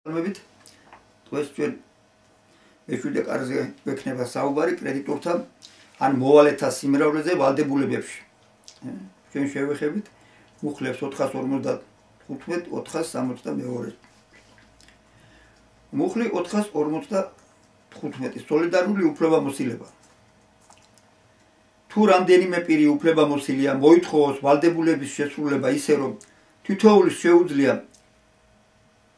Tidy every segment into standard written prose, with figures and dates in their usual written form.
მებით დღეს ჩვენ მეშვიდე კარზე გვექნება საუბარი კრედიტორთა ან მოვალეთა სიმრავლეზე ვალდებულებებში. ჩვენ შევეხებით მუხლებს 455 462. მუხლი 455 სოლიდარული უფლებამოსილება. თუ რამდენიმე პირი უფლებამოსილია მოითხოვოს ვალდებულების შესრულება ისე რომ თითოეულის შეუძლია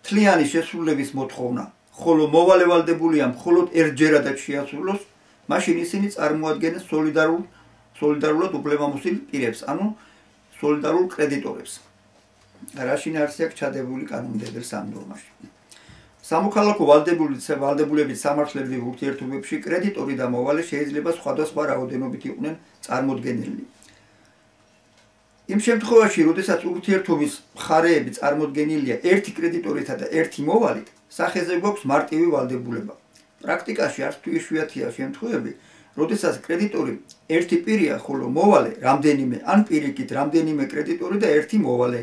თლიანი შესრულების მოთხოვნა, ხოლო მოვალე ვალდებულია მხოლოდ ერთჯერადად შეასრულოს, მაშინ ისინი წარმოადგენენ სოლიდარულად უფლებამოსილ პირებს, ანუ სოლიდარულ კრედიტორებს. რაშინ არის აქ ჩადებული კანონმდებლ სამ ნორმაში. სამოქალაქო ვალდებულებით სამართლებრივ ურთიერთობებში კრედიტორი და მოვალე შეიძლება სხვადასხვა რაოდენობით იყვნენ წარმოდგენილნი. იმ შემთხვევაში, როდესაც ურთიერთობის მხარეები წარმოდგენილია ერთი კრედიტორითა და ერთი მოვალით, სახეზე გვაქვს მარტივი ვალდებულება. პრაქტიკაში არც თუ იშვიათია შემთხვევები, როდესაც კრედიტორი ერთი პირია, ხოლო მოვალე რამდენიმე, ან პირიქით რამდენიმე კრედიტორი და ერთი მოვალე,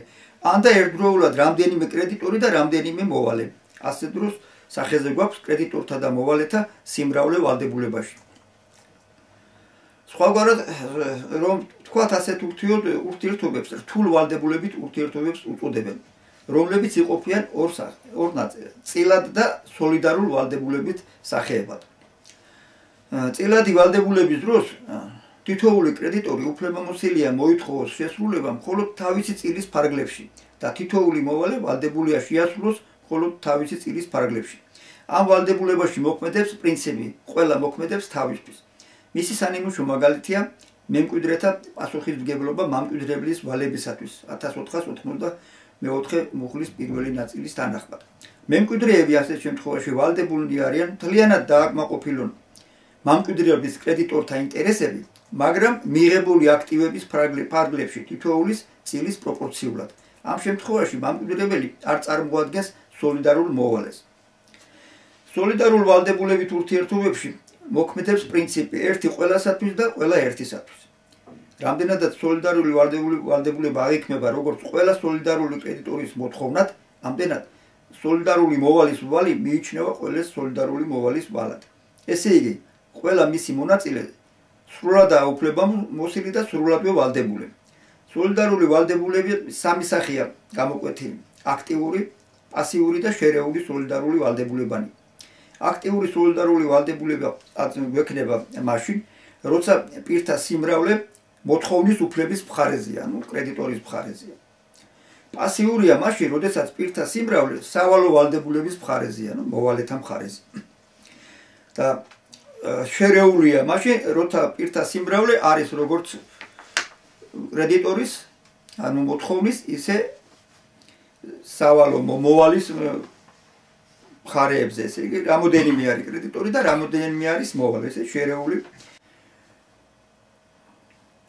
ან და ერთდროულად რამდენიმე კრედიტორი და რამდენიმე მოვალე. ასე დროს სახეზე გვაქვს კრედიტორთა და მოვალეთა სიმრავლე ვალდებულებაში. სხვაგვარად რომ თქვათ ასეთ ურთიერთობებს რთულ ვალდებულებით ურთიერთობებს უწოდებენ, რომლებიც იყოფიან ორ ნაწილად, წილად და სოლიდარულ ვალდებულებით სახეებად. წილადი ვალდებულების დროს თითოეული კრედიტორი უფლებამოსილია მოითხოვოს შესრულება მხოლოდ თავისი წილის ფარგლებში და თითოეული მოვალე ვალდებულია შეასრულოს მხოლოდ თავისი წილის ფარგლებში. ამ ვალდებულებაში მოქმედებს პრინციპი ყველა მოქმედებს თავისთვის. მისი სანიმუშო მაგალითია მემკვიდრეთა პასუხისმგებლობა მამკვიდრებლის ვალებისათვის 1484 მუხლის პირველი ნაწილის თანახმად. მემკვიდრეები ასეთ შემთხვევაში ვალდებულნი არიან მთლიანად დააკმაყოფილონ მამკვიდრების კრედიტორთა ინტერესები, მაგრამ მიღებული აქტივების ფარგლებში თითოეულის წილის პროპორციულად. ამ შემთხვევაში მამკვიდრებელი არ წარმოადგენს სოლიდარულ მოვალეს. სოლიდარულ ვალდებულებით ურთიერთობებში მოქმედებს პრინციპი ერთი ყველასათვის და ყველა ერთისათვის. რამდენადაც სოლიდარული ვალდებულება აღიქმება როგორც ყველა სოლიდარული კრედიტორის მოთხოვნად, ამდენად სოლიდარული მოვალის ვალი მიიჩნევა ყველა სოლიდარული მოვალის ვალად. ესე იგი, ყველა მისი მონაწილე სრულადაა უფლებამოსილი და სრულადვე ვალდებული. სოლიდარული ვალდებულები სამი სახეა გამოკვეთილი: აქტიური, პასიური და შერეული სოლიდარული ვალდებულებანი. აქტიური სოლიდარული ვალდებულება გვექნება მაშინ, როცა პირთა სიმრავლე მოთხოვნის უფლების მხარეზეა, ანუ კრედიტორის მხარეზეა. პასიურია მაშინ, როდესაც პირთა სიმრავლე სავალო ვალდებულების მხარეზეა, ანუ მოვალეთა მხარეზე. და შერეულია მაშინ, როცა პირთა სიმრავლე არის როგორც კრედიტორის, ანუ მოთხოვნის, ისე სავალო მოვალის მხარეებზე, ესე იგი, რამოდენიმე არის კრედიტორი და რამოდენიმე არის მოვალე, ესე შერეული.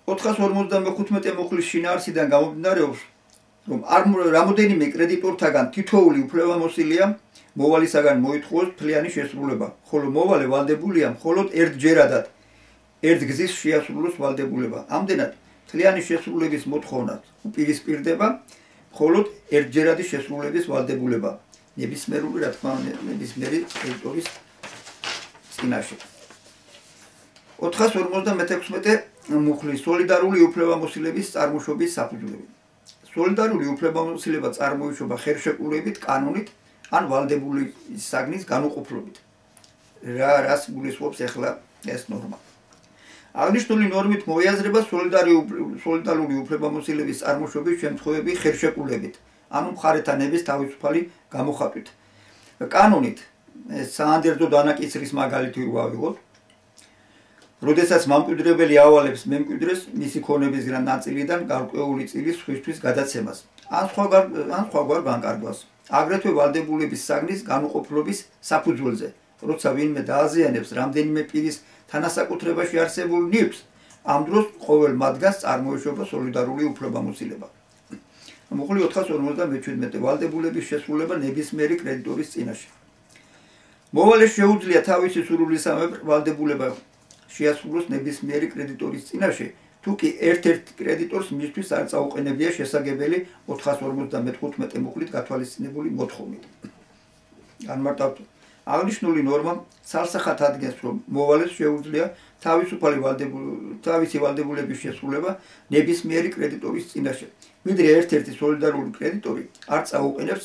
455 მუხლის შინაარსიდან გამომდინარეობს, რომ რამოდენიმე კრედიტორთაგან თითოეული უფლებამოსილია მოვალისაგან მოითხოვოს თლიანი შესრულება, ხოლო მოვალე ვალდებულია მხოლოდ ერთჯერადად ერთ გზის შეასრულოს ვალდებულება. ამდენად თლიანი შესრულების მოთხოვნა უპირისპირდება მხოლოდ ერთჯერადი შესრულების ვალდებულება. ნებისმიერული, რა თქმა უნდა, ნებისმიერი კრედიტორის წინაშე. 456 მუხლის სოლიდარული უფლებამოსილების წარმოშობის საფუძვლები. სოლიდარული უფლებამოსილება წარმოიშობა ხელშეკრულებით, კანონით ან ვალდებული საგნის განუყოფლობით. რას გულისხმობს ახლა ეს ნორმა? აღნიშნული ნორმით მოიაზრება სოლიდარული უფლებამოსილების წარმოშობის შემთხვევები ხელშეკრულებით, ანუ მხარეთა ნების თავისუფალი გამოხატვით. კანონით საანდერძო დანაკისრის მაგალითი ვავიღოთ, როდესაც მამკვიდრებელი ავალებს მემკვიდრეს მისი ქონებისგან ნაწილიდან გარკვეული წილის სხვისთვის გადაცემას, ან სხვაგვარ განკარგვას, აგრეთვე ვალდებულების საგნის განუყოფლობის საფუძველზე, როცა ვინმე დააზიანებს რამდენიმე პირის თანასაკუთრებაში არსებულ ნივთს, ამ დროს ყოველ მათგანს წარმოიშობა სოლიდარული უფლებამოსილება. მუხლი 457 ვალდებულების შესრულება ნებისმიერი კრედიტორის წინაშე. მოვალეს შეუძლია თავისი სურვილისამებრ ვალდებულება შეასრულოს ნებისმიერი კრედიტორის წინაშე, თუ კი ერთ-ერთ კრედიტორს მისთვის არ წაუყენებია შესაგებელი 455 მუხლით გათვალისწინებული მოთხოვნით. განმარტავთ. აღნიშნული ნორმა ცალსახად ადგენს, რომ მოვალეს შეუძლია თავისი ვალდებულების შესრულება ნებისმიერი კრედიტორის წინაშე, ვიდრე ერთ-ერთი სოლიდარული კრედიტორი არ წაუყენებს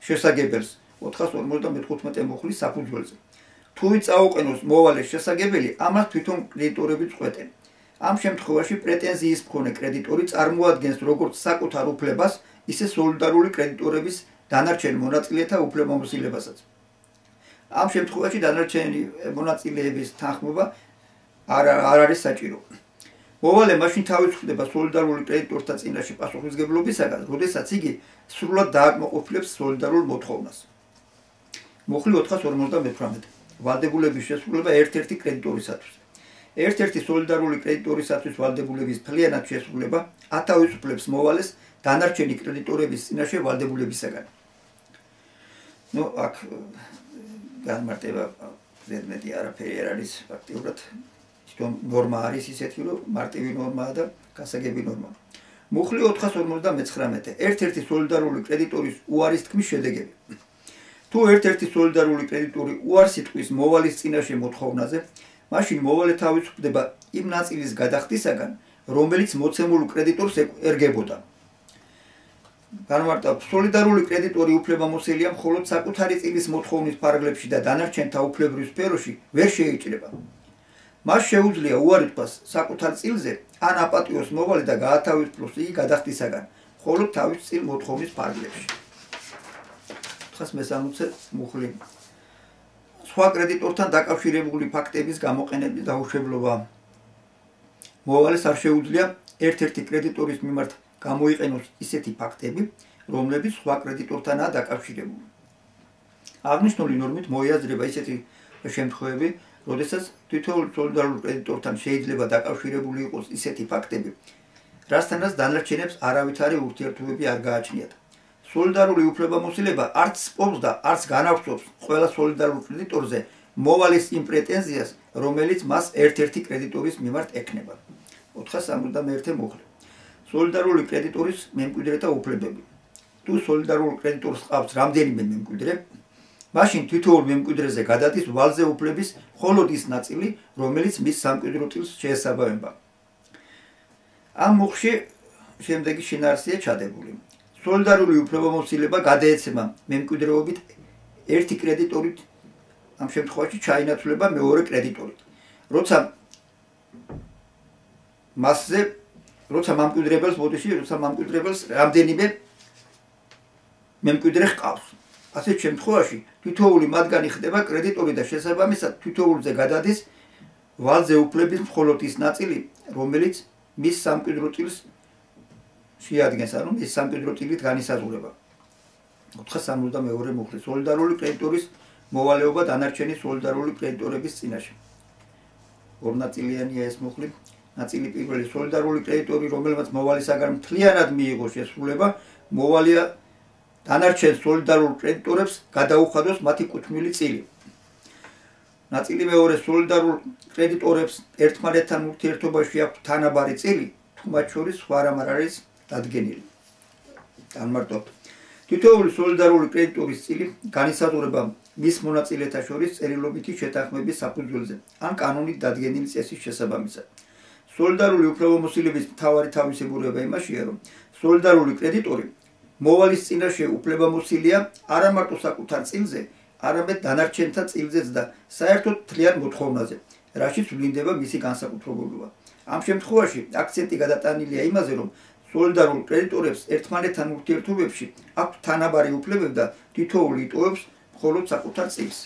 შესაგებელს 455 მუხლის საფუძველზე. თუ წაუყენოს მოვალეს შესაგებელი, ამას თვითონ კრედიტორები წყვეტენ. ამ შემთხვევაში პრეტენზიის მქონე კრედიტორი წარმოადგენს როგორც საკუთარ უფლებას, ისე სოლიდარული კრედიტორების დანარჩენ მონაწილეთა უფლებამოსილებასაც. ამ შემთხვევაში დანარჩენი მონაწილეების თანხმობა არ არის საჭირო. მოვალე მაშინ თავის ხდება სოლიდარული კრედიტორთა წინაშე პასუხისმგებლობისაგან, როდესაც იგი სრულად დააკმაყოფილებს სოლიდარულ მოთხოვნას. მუხლი 458. ვალდებულების შესრულება ერთ-ერთი კრედიტორისათვის. ერთ-ერთი სოლიდარული კრედიტორისათვის ვალდებულების მთლიანად შესრულება ათავისუფლებს მოვალეს დანარჩენი კრედიტორების წინაშე ვალდებულებისაგან. აქ განმარტება ზედმეტი არაფერი არ არის ფაქტიურად. თვითონ ნორმა არის ისეთი, რომ მარტივი ნორმაა და გასაგები ნორმაა. მუხლი 459. ერთ-ერთი სოლიდარული კრედიტორის უარის თქმის შედეგები. თუ ერთ-ერთი სოლიდარული კრედიტორი უარს იტყვის მოვალის წინაშე მოთხოვნაზე, მაშინ მოვალე თავისუფლდება იმ ნაწილის გადახდისაგან, რომელიც მოცემულ კრედიტორს ერგებოდა. განმარტავთ, სოლიდარული კრედიტორი უფლებამოსილია მხოლოდ საკუთარი წილის მოთხოვნის ფარგლებში და დანარჩენთა უფლებრივ სფეროში ვერ შეიჭრება. მას შეუძლია უარი თქვას საკუთარ წილზე, ან აპატიოს მოვალე და გაათავისუფლოს იგი გადახდისაგან, მხოლოდ თავის წილ მოთხოვნის ფარგლებში. 460 მუხლი. სხვა კრედიტორთან დაკავშირებული ფაქტების გამოყენების დაუშვებლობა. მოვალეს არ შეუძლია ერთ-ერთი კრედიტორის მიმართ გამოიყენოს ისეთი ფაქტები, რომლებიც სხვა კრედიტორთანაა დაკავშირებული. აღნიშნული ნორმით მოიაზრება ისეთი შემთხვევები, როდესაც თითოეულ სოლიდარულ კრედიტორთან შეიძლება დაკავშირებული იყოს ისეთი ფაქტები, რასთანაც დანარჩენებს არავითარი ურთიერთობები არ გააჩნიათ. სოლიდარული უფლებამოსილება არც სპობს და არც განავრცობს ყველა სოლიდარულ კრედიტორზე მოვალის იმ პრეტენზიას, რომელიც მას ერთ-ერთი კრედიტორის მიმართ ექნება. 461 მუხლი. სოლიდარული კრედიტორის მემკვიდრეთა უფლებები. თუ სოლიდარულ კრედიტორს ყავს რამდენიმე მემკვიდრე, მაშინ თითოეულ მემკვიდრეზე გადადის ვალზე უფლების მხოლოდ ის ნაწილი, რომელიც მის სამკვიდრო წილს შეესაბამება. ამ მუხლში შემდეგი შინაარსია ჩადებული. სოლიდარული უფლებამოსილება გადაეცემა მემკვიდრეობით ერთი კრედიტორით, ამ შემთხვევაში ჩაინაცვლება მეორე კრედიტორით. როცა მემკვიდრებელს რამდენიმე მემკვიდრე ჰყავს. ასეთ შემთხვევაში თითოეული მათგანი ხდება კრედიტორი და შესაბამისად თითოეულზე გადადის ვალზე უფლების მხოლოდ ის ნაწილი, რომელიც მის სამკვიდრო წილს შეადგენს, ანუ მის სამკვიდრო წილით განისაზღვრება. 462 მუხლი. სოლიდარული კრედიტორის მოვალეობა დანარჩენი სოლიდარული კრედიტორების წინაშე. ორნაწილიანია ეს მუხლი. ნაწილი პირველი სოლიდარული კრედიტორი, რომელმაც მოვალისაგან მთლიანად მიიღო შესრულება, მოვალეა დანარჩენ სოლიდარულ კრედიტორებს გადაუხადოს მათი კუთვნილი წილი. ნაწილი მეორე სოლიდარულ კრედიტორებს ერთმანეთთან ურთიერთობაში აქვს თანაბარი წილი, თუ მათ შორის სხვა რამ არ არის დადგენილი. განმარტავთ. თითოეული სოლიდარული კრედიტორის წილი განისაზღვრება მის მონაწილეთა შორის წერილობითი შეთანხმების საფუძველზე, ან კანონით დადგენილი წესის შესაბამისად. სოლიდარული უფლებამოსილების მთავარი თავისებურება იმაშია, რომ სოლიდარული კრედიტორი მოვალის წინაშე უფლებამოსილია არა მარტო საკუთარ წილზე, არამედ დანარჩენთა წილზეც და საერთოდ მთლიან მოთხოვნაზე, რაშიც ვლინდება მისი განსაკუთრებულობა. ამ შემთხვევაში აქცენტი გადატანილია იმაზე, რომ სოლიდარულ კრედიტორებს ერთმანეთთან ურთიერთობებში აქვს თანაბარი უფლებები და თითოეული იტოვებს მხოლოდ საკუთარ წილს.